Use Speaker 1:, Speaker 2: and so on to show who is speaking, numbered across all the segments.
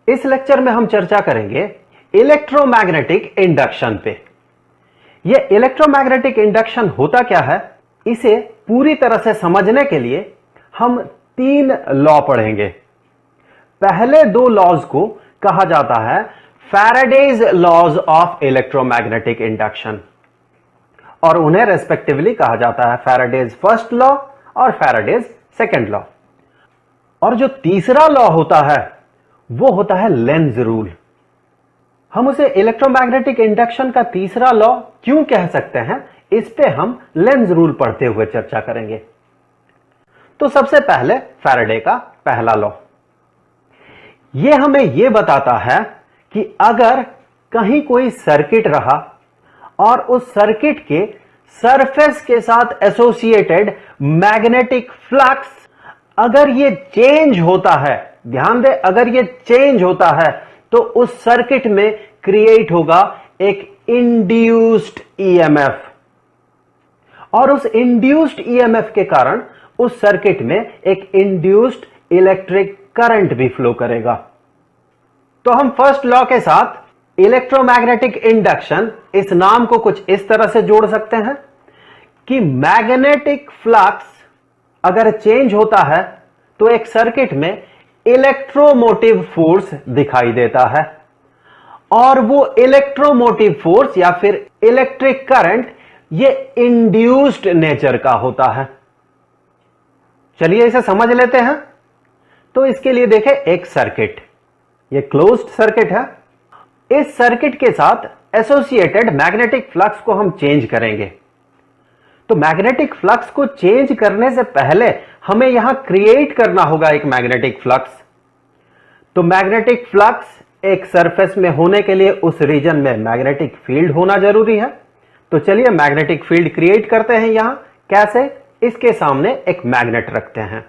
Speaker 1: इस लेक्चर में हम चर्चा करेंगे इलेक्ट्रोमैग्नेटिक इंडक्शन पे। यह इलेक्ट्रोमैग्नेटिक इंडक्शन होता क्या है, इसे पूरी तरह से समझने के लिए हम 3 लॉ पढ़ेंगे। पहले 2 लॉज को कहा जाता है Faraday's laws of electromagnetic induction और उन्हें रेस्पेक्टिवली कहा जाता है फैराडेज फर्स्ट लॉ और फैराडेज सेकंड लॉ। और जो तीसरा लॉ होता है वो होता है लेंज रूल। हम उसे इलेक्ट्रोमैग्नेटिक इंडक्शन का तीसरा लॉ क्यों कह सकते हैं, इस पे हम लेंज रूल पढ़ते हुए चर्चा करेंगे। तो सबसे पहले फैराडे का पहला लॉ, यह हमें यह बताता है कि अगर कहीं कोई सर्किट रहा और उस सर्किट के सरफेस के साथ एसोसिएटेड मैग्नेटिक फ्लक्स अगर ये चेंज होता है, ध्यान दें, अगर ये चेंज होता है तो उस सर्किट में क्रिएट होगा एक इंड्यूस्ड ईएमएफ और उस इंड्यूस्ड ईएमएफ के कारण उस सर्किट में एक इंड्यूस्ड इलेक्ट्रिक करंट भी फ्लो करेगा। तो हम फर्स्ट लॉ के साथ इलेक्ट्रोमैग्नेटिक इंडक्शन इस नाम को कुछ इस तरह से जोड़ सकते हैं कि मैग्नेटिक फ्लक्स अगर चेंज होता है तो एक सर्किट में इलेक्ट्रोमोटिव फोर्स दिखाई देता है और वो इलेक्ट्रोमोटिव फोर्स या फिर इलेक्ट्रिक करंट ये इंड्यूस्ड नेचर का होता है। चलिए इसे समझ लेते हैं। तो इसके लिए देखें, एक सर्किट, ये क्लोज्ड सर्किट है। इस सर्किट के साथ एसोसिएटेड मैग्नेटिक फ्लक्स को हम चेंज करेंगे। तो मैग्नेटिक फ्लक्स को चेंज करने से पहले हमें यहां क्रिएट करना होगा एक मैग्नेटिक फ्लक्स। तो मैग्नेटिक फ्लक्स एक सरफेस में होने के लिए उस रीजन में मैग्नेटिक फील्ड होना जरूरी है। तो चलिए मैग्नेटिक फील्ड क्रिएट करते हैं। यहां कैसे, इसके सामने एक मैग्नेट रखते हैं।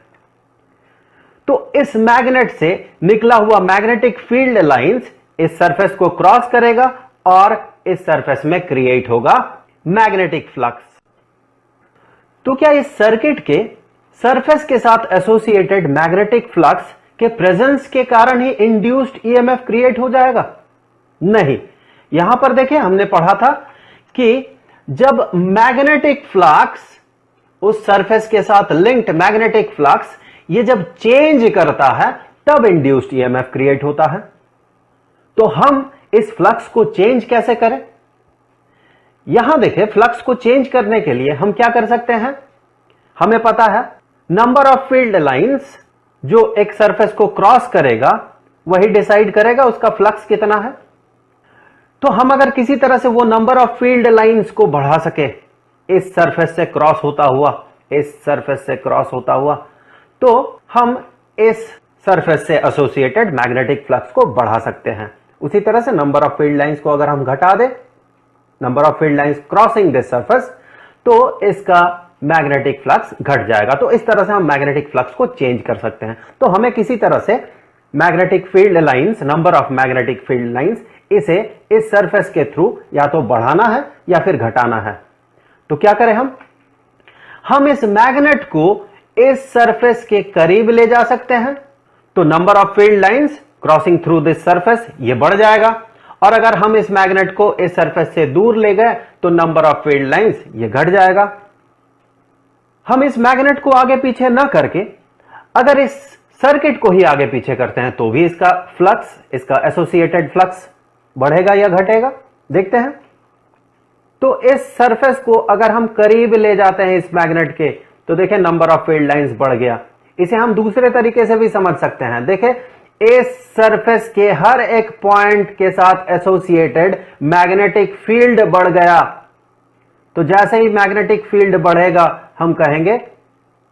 Speaker 1: तो इस मैग्नेट से निकला हुआ मैग्नेटिक फील्ड लाइंस इस सरफेस को क्रॉस करेगा और इस सरफेस में क्रिएट होगा मैग्नेटिक फ्लक्स। तो क्या इस सर्किट के सरफेस के साथ एसोसिएटेड मैग्नेटिक फ्लक्स के प्रेजेंस के कारण ही इंड्यूस्ड ईएमएफ क्रिएट हो जाएगा? नहीं। यहां पर देखें, हमने पढ़ा था कि जब मैग्नेटिक फ्लक्स उस सरफेस के साथ लिंक्ड मैग्नेटिक फ्लक्स ये जब चेंज करता है तब इंड्यूस्ड ईएमएफ क्रिएट होता है। तो हम इस फ्लक्स को चेंज कैसे करें? यहां देखें, फ्लक्स को चेंज करने के लिए हम क्या कर सकते हैं, हमें पता है नंबर ऑफ फील्ड लाइंस जो एक सरफेस को क्रॉस करेगा वही डिसाइड करेगा उसका फ्लक्स कितना है। तो हम अगर किसी तरह से वो नंबर ऑफ फील्ड लाइंस को बढ़ा सके, इस सरफेस से क्रॉस होता हुआ, इस सरफेस से क्रॉस होता हुआ, तो हम इस सरफेस से एसोसिएटेड मैग्नेटिक फ्लक्स को बढ़ा सकते हैं। उसी तरह से नंबर ऑफ फील्ड लाइंस को अगर हम घटा दें, number of field lines crossing this surface, तो इसका मैग्नेटिक फ्लक्स घट जाएगा। तो इस तरह से हम मैग्नेटिक फ्लक्स को चेंज कर सकते हैं। तो हमें किसी तरह से magnetic field lines, number of magnetic field lines, इसे इस सरफेस के थ्रू या तो बढ़ाना है या फिर घटाना है। तो क्या करें हम इस मैग्नेट को इस सरफेस के करीब ले जा सकते हैं। तो number of field lines crossing through this surface ये बढ़ जाएगा और अगर हम इस मैग्नेट को इस सरफेस से दूर ले गए तो नंबर ऑफ फील्ड लाइंस ये घट जाएगा। हम इस मैग्नेट को आगे पीछे ना करके अगर इस सर्किट को ही आगे पीछे करते हैं तो भी इसका फ्लक्स, इसका एसोसिएटेड फ्लक्स बढ़ेगा या घटेगा, देखते हैं। तो इस सरफेस को अगर हम करीब ले जाते हैं इस मैग्नेट के, तो देखें नंबर ऑफ फील्ड लाइंस बढ़ गया। इसे हम दूसरे तरीके से भी समझ सकते हैं। देखें, इस सरफेस के हर एक पॉइंट के साथ एसोसिएटेड मैग्नेटिक फील्ड बढ़ गया। तो जैसे ही मैग्नेटिक फील्ड बढ़ेगा हम कहेंगे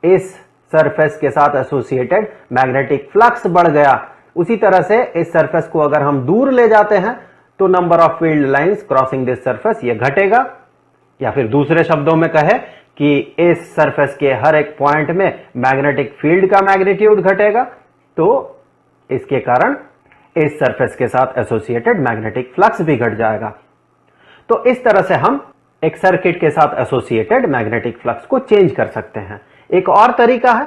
Speaker 1: इस सरफेस के साथ एसोसिएटेड मैग्नेटिक फ्लक्स बढ़ गया। उसी तरह से इस सरफेस को अगर हम दूर ले जाते हैं तो number of field lines crossing this surface ये घटेगा, या फिर दूसरे शब्दों में कहे कि इस सरफेस के हर एक पॉइंट में मैग्नेटिक फील्ड का मैग्नीट्यूड घटेगा। तो इसके कारण इस सरफेस के साथ एसोसिएटेड मैग्नेटिक फ्लक्स भी घट जाएगा। तो इस तरह से हम एक सर्किट के साथ एसोसिएटेड मैग्नेटिक फ्लक्स को चेंज कर सकते हैं। एक और तरीका है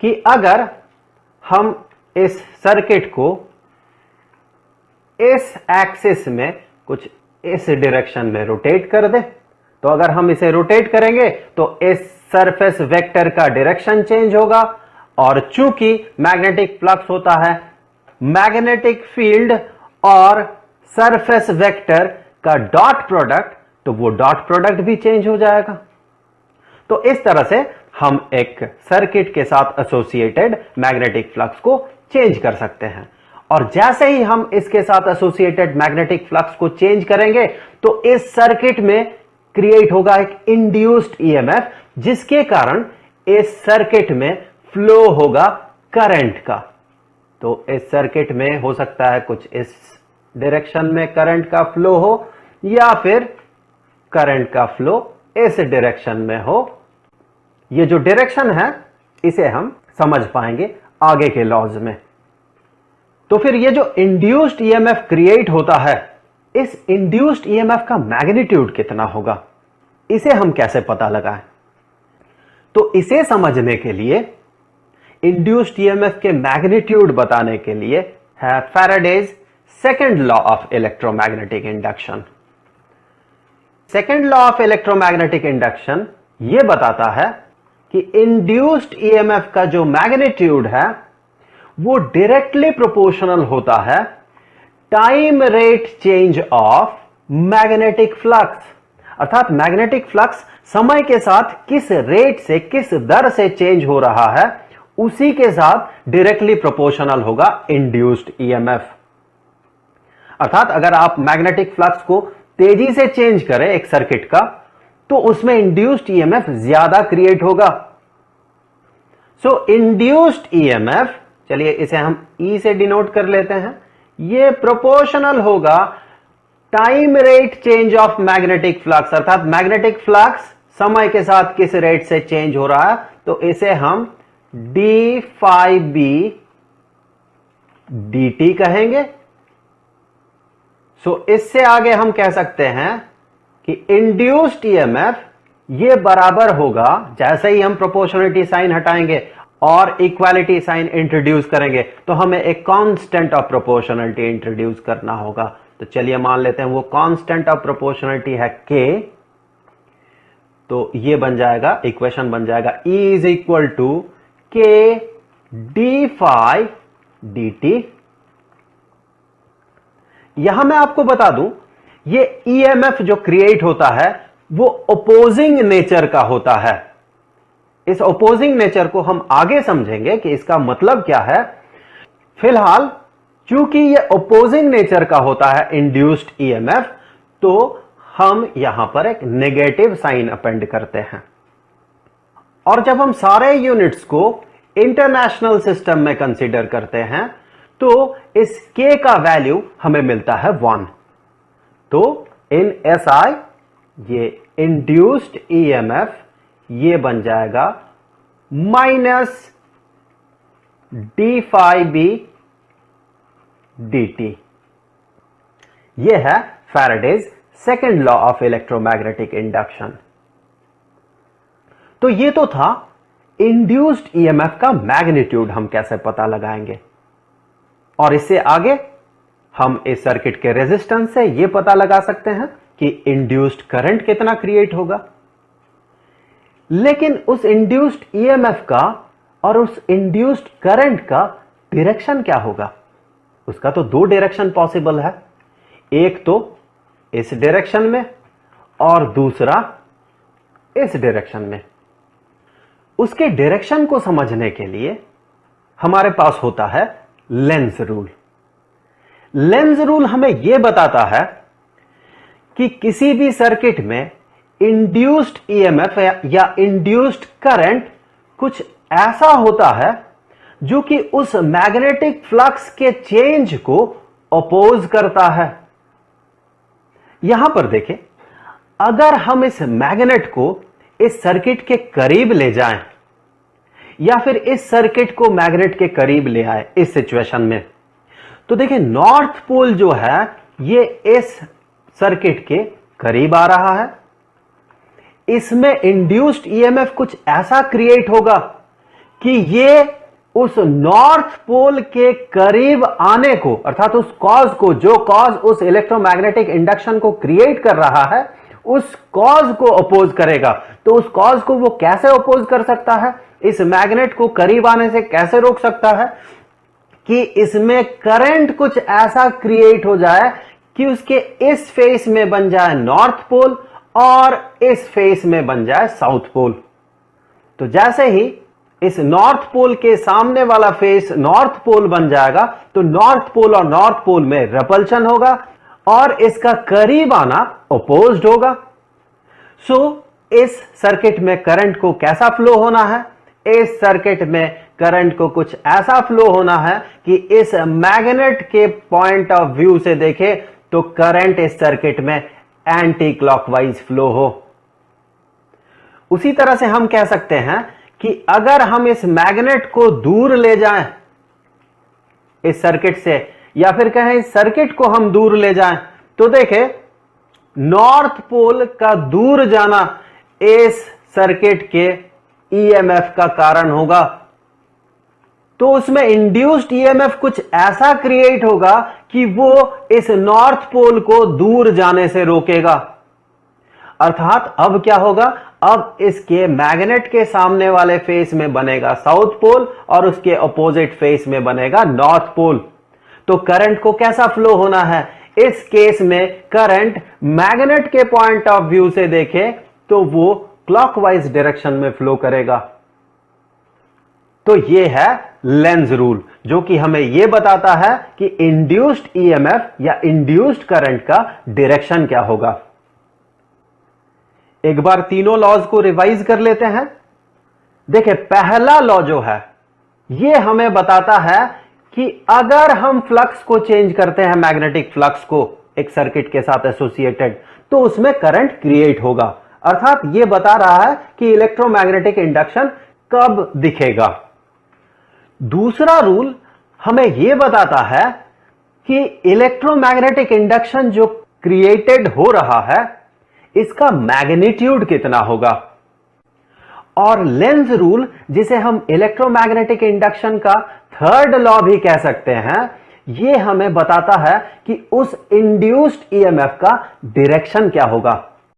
Speaker 1: कि अगर हम इस सर्किट को इस एक्सिस में कुछ इस डायरेक्शन में रोटेट कर दे, तो अगर हम इसे रोटेट करेंगे तो इस सरफेस वेक्टर का डायरेक्शन चेंज होगा, और चूंकि मैग्नेटिक फ्लक्स होता है, मैग्नेटिक फील्ड और सरफेस वेक्टर का डॉट प्रोडक्ट, तो वो डॉट प्रोडक्ट भी चेंज हो जाएगा। तो इस तरह से हम एक सर्किट के साथ एसोसिएटेड मैग्नेटिक फ्लक्स को चेंज कर सकते हैं। और जैसे ही हम इसके साथ एसोसिएटेड मैग्नेटिक फ्लक्स को चेंज करेंगे तो इस सर्किट में क्रिएट होगा एक इंड्यूस्ड ईएमएफ, जिसके कारण इस सर्किट में फ्लो होगा करंट का। तो इस सर्किट में हो सकता है कुछ इस डायरेक्शन में करंट का फ्लो हो, या फिर करंट का फ्लो इस डायरेक्शन में हो। ये जो डायरेक्शन है इसे हम समझ पाएंगे आगे के लॉज में। तो फिर ये जो इंड्यूस्ड ईएमएफ क्रिएट होता है, इस इंड्यूस्ड ईएमएफ का मैग्नीट्यूड कितना होगा, इसे हम कैसे पता लगाएं? तो इसे समझने के लिए, इंड्यूस्ड ईएमएफ के मैग्नीट्यूड बताने के लिए है Faraday's second law of electromagnetic induction. Second law of electromagnetic induction यह बताता है कि इंड्यूस्ड ईएमएफ का जो मैग्नीट्यूड है वो डायरेक्टली प्रोपोर्शनल होता है time rate change of magnetic flux. अर्थात मैग्नेटिक फ्लक्स समय के साथ किस रेट से, किस दर से चेंज हो रहा है, उसी के साथ डायरेक्टली प्रोपोर्शनल होगा इंड्यूस्ड ईएमएफ। अर्थात अगर आप मैग्नेटिक फ्लक्स को तेजी से चेंज करें एक सर्किट का, तो उसमें इंड्यूस्ड ईएमएफ ज्यादा क्रिएट होगा। सो इंड्यूस्ड ईएमएफ, चलिए इसे हम ई से डिनोट कर लेते हैं, ये प्रोपोर्शनल होगा time rate change of magnetic flux. अर्थात मैग्नेटिक फ्लक्स समय के साथ किस रेट से चेंज हो रहा है, तो इसे हम d phi b d t कहेंगे। सो इससे आगे हम कह सकते हैं कि इंड्यूस्ड ईएमएफ ये बराबर होगा, जैसे ही हम प्रोपोर्शनलिटी साइन हटाएंगे और इक्वालिटी साइन इंट्रोड्यूस करेंगे, तो हमें एक कांस्टेंट ऑफ प्रोपोर्शनलिटी इंट्रोड्यूस करना होगा। तो चलिए मान लेते हैं वो कांस्टेंट ऑफ प्रोपोर्शनलिटी है के। तो ये बन जाएगा, इक्वेशन बन जाएगा E इज इक्वल टू के डी फाई डी टी। यहां मैं आपको बता दूं, ये ईएमएफ जो क्रिएट होता है वो ओपोजिंग नेचर का होता है। इस ओपोजिंग नेचर को हम आगे समझेंगे कि इसका मतलब क्या है। फिलहाल चूंकि ये ओपोजिंग नेचर का होता है इंड्यूस्ड ईएमएफ, तो हम यहां पर एक नेगेटिव साइन अपेंड करते हैं। और जब हम सारे यूनिट्स को इंटरनेशनल सिस्टम में कंसीडर करते हैं, तो इस k का वैल्यू हमें मिलता है 1। तो इन SI ये इंड्यूस्ड ईएमएफ ये बन जाएगा minus d phi b d t. यह है Faraday's second law of electromagnetic induction. तो ये तो था इंड्यूस्ड ईएमएफ का मैग्नीट्यूड हम कैसे पता लगाएंगे। और इससे आगे हम इस सर्किट के रेजिस्टेंस से यह पता लगा सकते हैं कि इंड्यूस्ड करंट कितना क्रिएट होगा। लेकिन उस इंड्यूस्ड ईएमएफ का और उस इंड्यूस्ड करंट का डायरेक्शन क्या होगा? उसका तो दो डायरेक्शन पॉसिबल है, एक तो इस डायरेक्शन में और दूसरा इस डायरेक्शन में। उसके डायरेक्शन को समझने के लिए हमारे पास होता है लेंज रूल। लेंज रूल हमें यह बताता है कि किसी भी सर्किट में इंड्यूस्ड ईएमएफ या इंड्यूस्ड करंट कुछ ऐसा होता है जो कि उस मैग्नेटिक फ्लक्स के चेंज को अपोज करता है। यहां पर देखें, अगर हम इस मैग्नेट को इस सर्किट के करीब ले जाएं या फिर इस सर्किट को मैग्नेट के करीब ले आए इस सिचुएशन में, तो देखिए नॉर्थ पोल जो है ये इस सर्किट के करीब आ रहा है। इसमें इंड्यूस्ड ईएमएफ कुछ ऐसा क्रिएट होगा कि ये उस नॉर्थ पोल के करीब आने को, अर्थात उस कॉज को, जो कॉज उस इलेक्ट्रोमैग्नेटिक इंडक्शन को क्रिएट कर रहा है, उस कॉज को अपोज करेगा। तो उस कॉज को वो कैसे अपोज कर सकता है, इस मैग्नेट को करीब आने से कैसे रोक सकता है, कि इसमें करंट कुछ ऐसा क्रिएट हो जाए कि उसके इस फेस में बन जाए नॉर्थ पोल और इस फेस में बन जाए साउथ पोल। तो जैसे ही इस नॉर्थ पोल के सामने वाला फेस नॉर्थ पोल बन जाएगा, तो नॉर्थ पोल और नॉर्थ पोल में रिपल्शन होगा और इसका करीब आना अपोज्ड होगा। सो इस सर्किट में करंट को कैसा फ्लो होना है, इस सर्किट में करंट को कुछ ऐसा फ्लो होना है कि इस मैग्नेट के पॉइंट ऑफ व्यू से देखें तो करंट इस सर्किट में एंटी क्लॉकवाइज फ्लो हो। उसी तरह से हम कह सकते हैं कि अगर हम इस मैग्नेट को दूर ले जाएं इस सर्किट से, या फिर कहें इस सर्किट को हम दूर ले जाएं, तो देखें नॉर्थ पोल का दूर जाना इस सर्किट के ईएमएफ का कारण होगा। तो उसमें इंड्यूस्ड ईएमएफ कुछ ऐसा क्रिएट होगा कि वो इस नॉर्थ पोल को दूर जाने से रोकेगा। अर्थात अब क्या होगा, अब इसके मैग्नेट के सामने वाले फेस में बनेगा साउथ पोल और उसके अपोजिट फेस में बनेगा नॉर्थ पोल। तो करंट को कैसा फ्लो होना है, इस केस में करंट मैग्नेट के पॉइंट ऑफ व्यू से देखें तो वो क्लॉकवाइज डायरेक्शन में फ्लो करेगा। तो ये है लेंज रूल, जो कि हमें यह बताता है कि इंड्यूस्ड ईएमएफ या इंड्यूस्ड करंट का डायरेक्शन क्या होगा। एक बार तीनों लॉज को रिवाइज कर लेते हैं। देखिए, पहला लॉ जो है यह हमें बताता है कि अगर हम फ्लक्स को चेंज करते हैं, मैग्नेटिक फ्लक्स को एक सर्किट के साथ एसोसिएटेड, तो उसमें करंट क्रिएट होगा। अर्थात यह बता रहा है कि इलेक्ट्रोमैग्नेटिक इंडक्शन कब दिखेगा। दूसरा रूल हमें यह बताता है कि इलेक्ट्रोमैग्नेटिक इंडक्शन जो क्रिएटेड हो रहा है इसका मैग्नीट्यूड कितना होगा। और लेंज रूल, जिसे हम इलेक्ट्रोमैग्नेटिक इंडक्शन का थर्ड लॉ भी कह सकते हैं, यह हमें बताता है कि उस इंड्यूस्ड ईएमएफ का डायरेक्शन क्या होगा।